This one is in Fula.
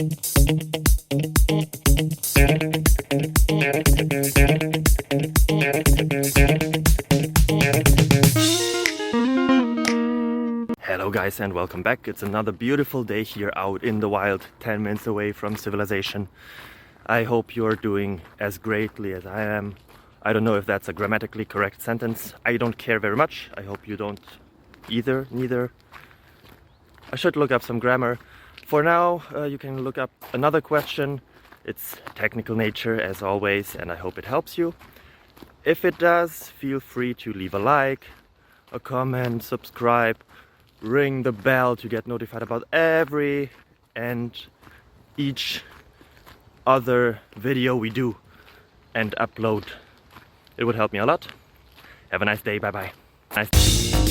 Hello guys and welcome back. It's another beautiful day here out in the wild, 10 minutes away from civilization. I hope you're doing as greatly as I am. I don't know if that's a grammatically correct sentence. I don't care very much. I hope you don't neither. I should look up some grammar. For now, you can look up another question. It's technical nature as always, and I hope it helps you. If it does, feel free to leave a like, a comment, subscribe, ring the bell to get notified about every and each other video we do and upload. It would help me a lot. Have a nice day. Bye bye. Nice.